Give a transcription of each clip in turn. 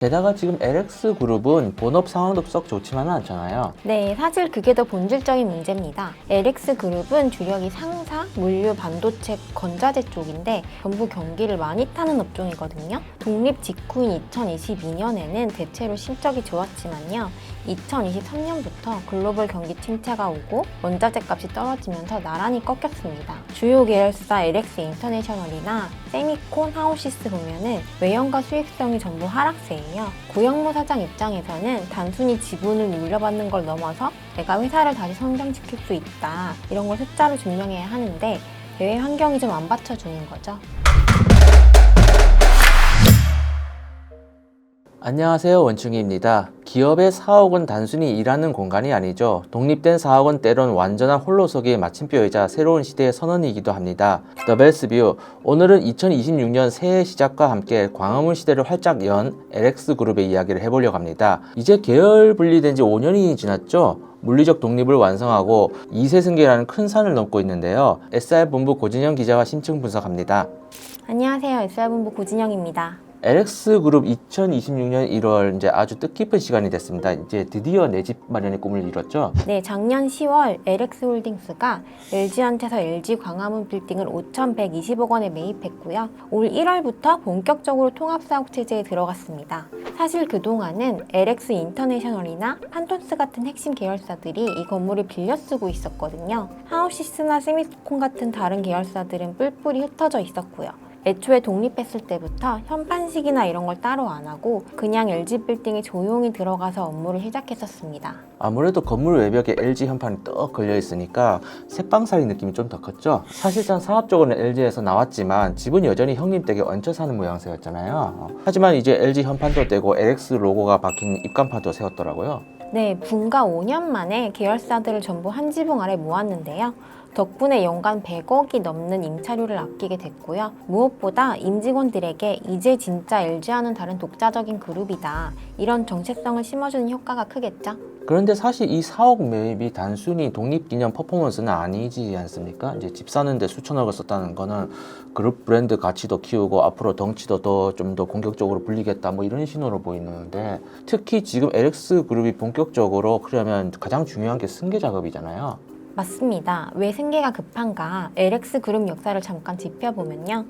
게다가 지금 LX그룹은 본업 상황도 썩 좋지만은 않잖아요. 네, 사실 그게 더 본질적인 문제입니다. LX그룹은 주력이 상사, 물류, 반도체, 건자재 쪽인데 전부 경기를 많이 타는 업종이거든요. 독립 직후인 2022년에는 대체로 실적이 좋았지만요. 2023년부터 글로벌 경기 침체가 오고 원자재 값이 떨어지면서 나란히 꺾였습니다. 주요 계열사 LX 인터내셔널이나 세미콘, 하오시스 보면은 외형과 수익성이 전부 하락세예요. 구영모 사장 입장에서는 단순히 지분을 물려받는 걸 넘어서 내가 회사를 다시 성장시킬 수 있다, 이런 걸 숫자로 증명해야 하는데 대외 환경이 좀 안 받쳐주는 거죠. 안녕하세요, 원충이입니다. 기업의 사옥은 단순히 일하는 공간이 아니죠. 독립된 사옥은 때론 완전한 홀로서기의 마침표이자 새로운 시대의 선언이기도 합니다. The Bell's View, 오늘은 2026년 새해 시작과 함께 광화문 시대를 활짝 연 LX그룹의 이야기를 해보려고 합니다. 이제 계열 분리된 지 5년이 지났죠. 물리적 독립을 완성하고 2세 승계라는 큰 산을 넘고 있는데요. SR본부 고진영 기자와 심층 분석합니다. 안녕하세요. SR본부 고진영입니다. LX그룹 2026년 1월 이제 아주 뜻깊은 시간이 됐습니다. 이제 드디어 내 집 마련의 꿈을 이뤘죠. 네, 작년 10월 LX홀딩스가 LG한테서 LG 광화문 빌딩을 5,120억 원에 매입했고요. 올 1월부터 본격적으로 통합사업 체제에 들어갔습니다. 사실 그동안은 LX 인터내셔널이나 판톤스 같은 핵심 계열사들이 이 건물을 빌려 쓰고 있었거든요. 하우시스나 세미콘 같은 다른 계열사들은 뿔뿔이 흩어져 있었고요. 애초에 독립했을 때부터 현판식이나 이런 걸 따로 안 하고 그냥 LG 빌딩에 조용히 들어가서 업무를 시작했었습니다. 아무래도 건물 외벽에 LG 현판이 떡 걸려 있으니까 새빵살이 느낌이 좀 더 컸죠. 사실상 사업적으로는 LG에서 나왔지만 집은 여전히 형님 댁에 얹혀 사는 모양새였잖아요. 하지만 이제 LG 현판도 떼고 LX 로고가 박힌 입간판도 세웠더라고요. 네, 분가 5년 만에 계열사들을 전부 한 지붕 아래 모았는데요. 덕분에 연간 100억이 넘는 임차료를 아끼게 됐고요. 무엇보다 임직원들에게 이제 진짜 LG와는 다른 독자적인 그룹이다, 이런 정체성을 심어주는 효과가 크겠죠. 그런데 사실 이 사옥 매입이 단순히 독립기념 퍼포먼스는 아니지 않습니까? 이제 집 사는데 수천억을 썼다는 거는 그룹 브랜드 가치도 키우고 앞으로 덩치도 좀 더 공격적으로 불리겠다, 뭐 이런 신호로 보이는데, 특히 지금 LX그룹이 본격적으로 그러면 가장 중요한 게 승계 작업이잖아요. 맞습니다. 왜 승계가 급한가? LX그룹 역사를 잠깐 짚어보면요.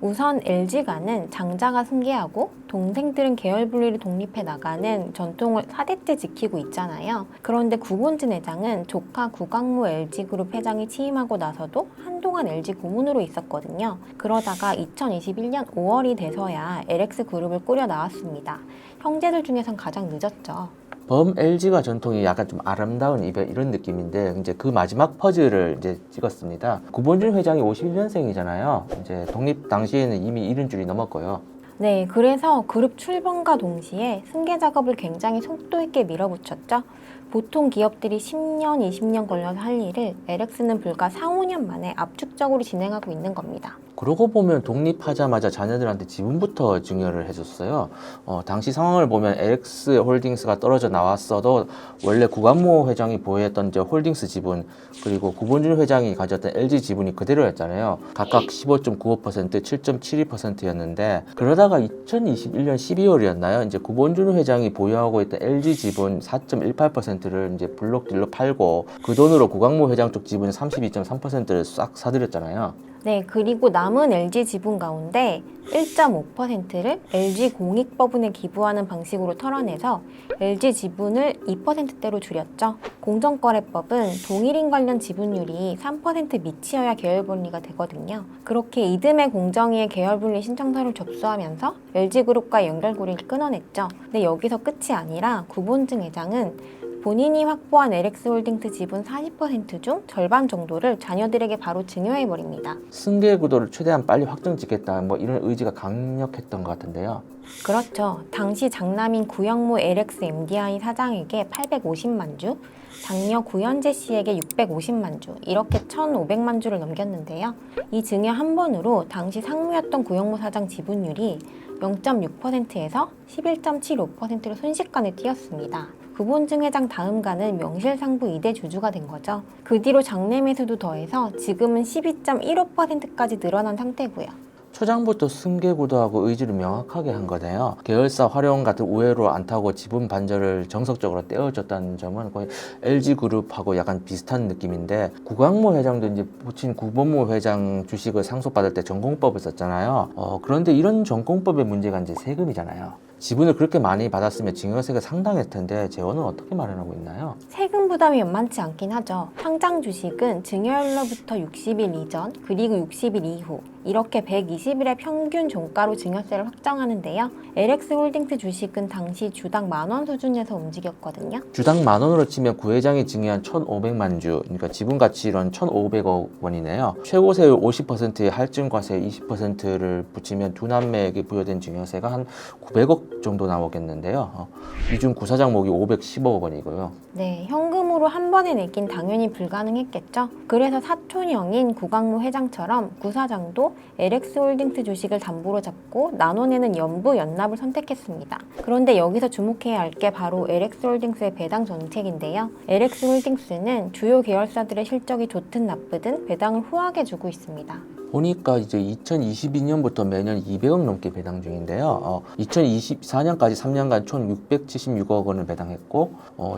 우선 LG가는 장자가 승계하고 동생들은 계열 분리를 독립해 나가는 전통을 4대째 지키고 있잖아요. 그런데 구본진 회장은 조카 구광모 LG그룹 회장이 취임하고 나서도 한동안 LG 고문으로 있었거든요. 그러다가 2021년 5월이 돼서야 LX그룹을 꾸려 나왔습니다. 형제들 중에선 가장 늦었죠. 범 LG가 전통이 약간 좀 아름다운 이별 이런 느낌인데, 이제 그 마지막 퍼즐을 이제 찍었습니다. 구본준 회장이 51년생이잖아요. 이제 독립 당시에는 이미 70줄이 넘었고요. 네, 그래서 그룹 출범과 동시에 승계 작업을 굉장히 속도 있게 밀어붙였죠. 보통 기업들이 10년, 20년 걸려서 할 일을 LX는 불과 4, 5년 만에 압축적으로 진행하고 있는 겁니다. 그러고 보면 독립하자마자 자녀들한테 지분부터 증여를 해줬어요. 당시 상황을 보면 LX홀딩스가 떨어져 나왔어도 원래 구광모 회장이 보유했던 이제 홀딩스 지분, 그리고 구본준 회장이 가졌던 LG 지분이 그대로였잖아요. 각각 15.95%, 7.72%였는데 그러다가 2021년 12월이었나요? 이제 구본준 회장이 보유하고 있던 LG 지분 4.18%를 이제 블록딜로 팔고 그 돈으로 구광모 회장 쪽 지분 32.3%를 싹 사들였잖아요. 네, 그리고 남은 LG 지분 가운데 1.5%를 LG 공익법인에 기부하는 방식으로 털어내서 LG 지분을 2%대로 줄였죠. 공정거래법은 동일인 관련 지분율이 3% 미치어야 계열분리가 되거든요. 그렇게 이듬해 공정위에 계열분리 신청서를 접수하면서 LG그룹과 연결고리를 끊어냈죠. 근데 여기서 끝이 아니라 구본진 회장은 본인이 확보한 LX홀딩스 지분 40% 중 절반 정도를 자녀들에게 바로 증여해버립니다. 승계 구도를 최대한 빨리 확정 짓겠다, 뭐 이런 의지가 강력했던 것 같은데요. 그렇죠. 당시 장남인 구영모 LX MDI 사장에게 850만 주, 장녀 구현재 씨에게 650만 주, 이렇게 1,500만 주를 넘겼는데요. 이 증여 한 번으로 당시 상무였던 구영모 사장 지분율이 0.6%에서 11.75%로 순식간에 뛰었습니다. 구본진 회장 다음가는 명실상부 2대 주주가 된 거죠. 그 뒤로 장내 매수도 더해서 지금은 12.15%까지 늘어난 상태고요. 초장부터 승계구도하고 의지를 명확하게 한 거네요. 계열사 활용 같은 우회로 안 타고 지분 반절을 정석적으로 떼어줬다는 점은 거의 LG그룹하고 약간 비슷한 느낌인데, 구광모 회장도 이제 부친 구본모 회장 주식을 상속받을 때 전공법을 썼잖아요. 그런데 이런 전공법의 문제가 이제 세금이잖아요. 지분을 그렇게 많이 받았으면 증여세가 상당할 텐데 재원은 어떻게 마련하고 있나요? 세금 부담이 만만치 않긴 하죠. 상장 주식은 증여일로부터 60일 이전 그리고 60일 이후 이렇게 120일의 평균 종가로 증여세를 확정하는데요. LX홀딩스 주식은 당시 주당 10,000원 수준에서 움직였거든요. 주당 10,000원으로 치면 구회장이 증여한 1,500만 주, 그러니까 지분 가치로는 1,500억 원이네요. 최고 세율 50%의 할증과세 20%를 붙이면 두 남매에게 부여된 증여세가 한 900억 정도 나오겠는데요. 이 중 구사장 목이 510억 원이고요. 네, 현금으로 한 번에 내긴 당연히 불가능했겠죠. 그래서 사촌형인 구광모 회장처럼 구사장도 LX홀딩스 주식을 담보로 잡고 나눠내는 연부 연납을 선택했습니다. 그런데 여기서 주목해야 할 게 바로 LX홀딩스의 배당 정책인데요. LX홀딩스는 주요 계열사들의 실적이 좋든 나쁘든 배당을 후하게 주고 있습니다. 보니까 이제 2022년부터 매년 200억 넘게 배당 중인데요. 2024년까지 3년간 총 676억 원을 배당했고,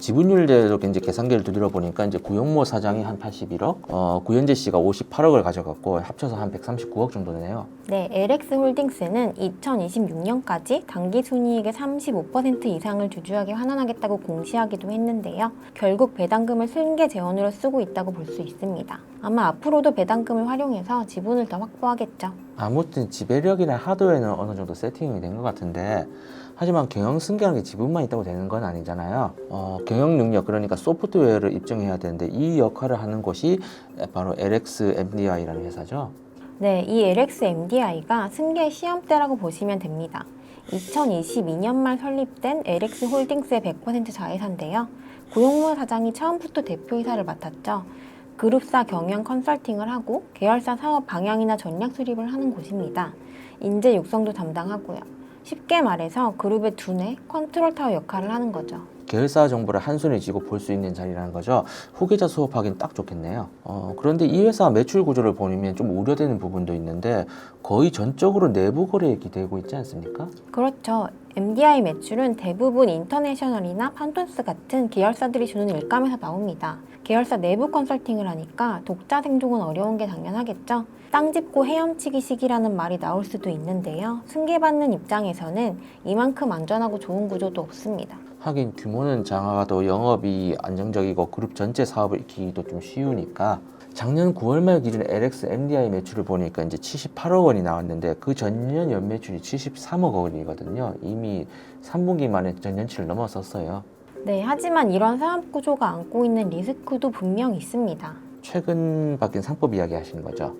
지분율대로 이제 계산기를 두드려 보니까 이제 구용모 사장이 한 81억, 구현재 씨가 58억을 가져갔고 합쳐서 한 139억 정도네요. 네, LX홀딩스는 2026년까지 당기 순이익의 35% 이상을 주주에게 환원하겠다고 공시하기도 했는데요. 결국 배당금을 승계 재원으로 쓰고 있다고 볼 수 있습니다. 아마 앞으로도 배당금을 활용해서 지분을 더 확보하겠죠. 아무튼 지배력이나 하드웨어는 어느 정도 세팅이 된 것 같은데, 하지만 경영 승계라는 게 지분만 있다고 되는 건 아니잖아요. 경영 능력, 그러니까 소프트웨어를 입증해야 되는데 이 역할을 하는 곳이 바로 LXMDI라는 회사죠. 네, 이 LXMDI가 승계 시험대라고 보시면 됩니다. 2022년 말 설립된 LX홀딩스의 100% 자회사인데요. 구용모 사장이 처음부터 대표이사를 맡았죠. 그룹사 경영 컨설팅을 하고 계열사 사업 방향이나 전략 수립을 하는 곳입니다. 인재 육성도 담당하고요. 쉽게 말해서 그룹의 두뇌, 컨트롤 타워 역할을 하는 거죠. 계열사 정보를 한눈에 쥐고 볼 수 있는 자리라는 거죠. 후계자 수업하기는 딱 좋겠네요. 그런데 이 회사 매출 구조를 보면 좀 우려되는 부분도 있는데 거의 전적으로 내부 거래에 기대고 있지 않습니까? 그렇죠. MDI 매출은 대부분 인터내셔널이나 판돈스 같은 계열사들이 주는 일감에서 나옵니다. 계열사 내부 컨설팅을 하니까 독자 생존은 어려운 게 당연하겠죠. 땅 짚고 헤엄치기 시기라는 말이 나올 수도 있는데요. 승계받는 입장에서는 이만큼 안전하고 좋은 구조도 없습니다. 하긴 규모는 장하가도 영업이 안정적이고 그룹 전체 사업을 익히기도 좀 쉬우니까, 작년 9월 말 기준 LXMDI 매출을 보니까 이제 78억 원이 나왔는데 그 전년 연매출이 73억 원이거든요. 이미 3분기 만에 전년치를 넘어섰어요. 네, 하지만 이런 사업 구조가 안고 있는 리스크도 분명 있습니다. 최근 바뀐 상법 이야기 하시는 거죠.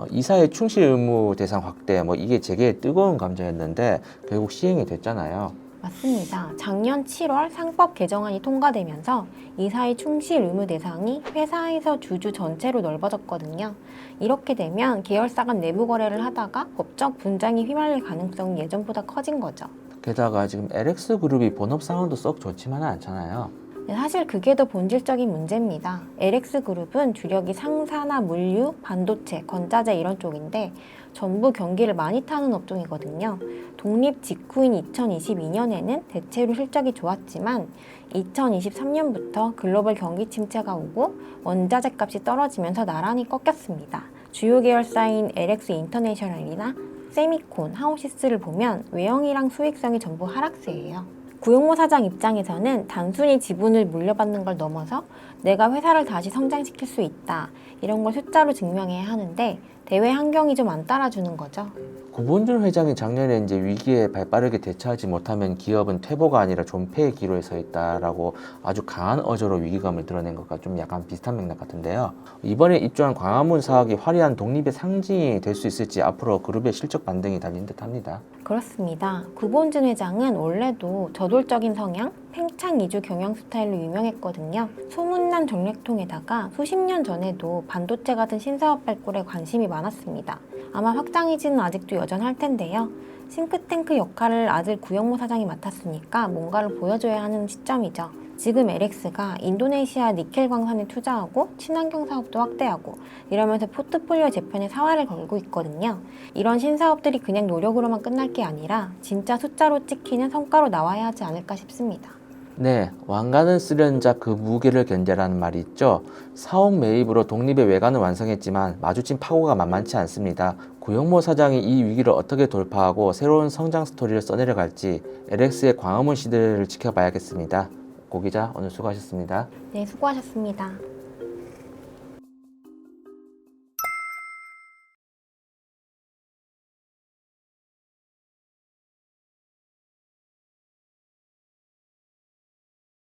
이사의 충실 의무 대상 확대, 이게 제게 뜨거운 감자였는데 결국 시행이 됐잖아요. 맞습니다. 작년 7월 상법 개정안이 통과되면서 이사의 충실 의무 대상이 회사에서 주주 전체로 넓어졌거든요. 이렇게 되면 계열사 간 내부 거래를 하다가 법적 분쟁이 휘말릴 가능성이 예전보다 커진 거죠. 게다가 지금 LX그룹이 본업 상황도 썩 좋지만은 않잖아요. 사실 그게 더 본질적인 문제입니다. LX그룹은 주력이 상사나 물류, 반도체, 건자재 이런 쪽인데 전부 경기를 많이 타는 업종이거든요. 독립 직후인 2022년에는 대체로 실적이 좋았지만 2023년부터 글로벌 경기 침체가 오고 원자재 값이 떨어지면서 나란히 꺾였습니다. 주요 계열사인 LX 인터내셔널이나 세미콘, 하오시스를 보면 외형이랑 수익성이 전부 하락세예요. 구용모 사장 입장에서는 단순히 지분을 물려받는 걸 넘어서 내가 회사를 다시 성장시킬 수 있다, 이런 걸 숫자로 증명해야 하는데 대외 환경이 좀 안 따라주는 거죠. 구본준 회장이 작년에 이제 위기에 발빠르게 대처하지 못하면 기업은 퇴보가 아니라 존폐의 기로에 서 있다라고 아주 강한 어조로 위기감을 드러낸 것과 좀 약간 비슷한 맥락 같은데요. 이번에 입주한 광화문 사학이 화려한 독립의 상징이 될 수 있을지 앞으로 그룹의 실적 반등이 달린 듯합니다. 그렇습니다. 구본준 회장은 원래도 저돌적인 성향, 팽창 이주 경영 스타일로 유명했거든요. 소문난 정략통에다가 수십 년 전에도 반도체 같은 신사업 발굴에 관심이 많았습니다. 아마 확장 의지는 아직도 여전할 텐데요. 싱크탱크 역할을 아들 구영모 사장이 맡았으니까 뭔가를 보여줘야 하는 시점이죠. 지금 LX가 인도네시아 니켈 광산에 투자하고 친환경 사업도 확대하고 이러면서 포트폴리오 재편에 사활을 걸고 있거든요. 이런 신사업들이 그냥 노력으로만 끝날 게 아니라 진짜 숫자로 찍히는 성과로 나와야 하지 않을까 싶습니다. 네, 왕가는 쓰려는 자 그 무게를 견뎌라는 말이 있죠. 사옥 매입으로 독립의 외관은 완성했지만 마주친 파고가 만만치 않습니다. 구영모 사장이 이 위기를 어떻게 돌파하고 새로운 성장 스토리를 써내려갈지 LX의 광화문 시대를 지켜봐야겠습니다. 고 기자 오늘 수고하셨습니다. 네, 수고하셨습니다.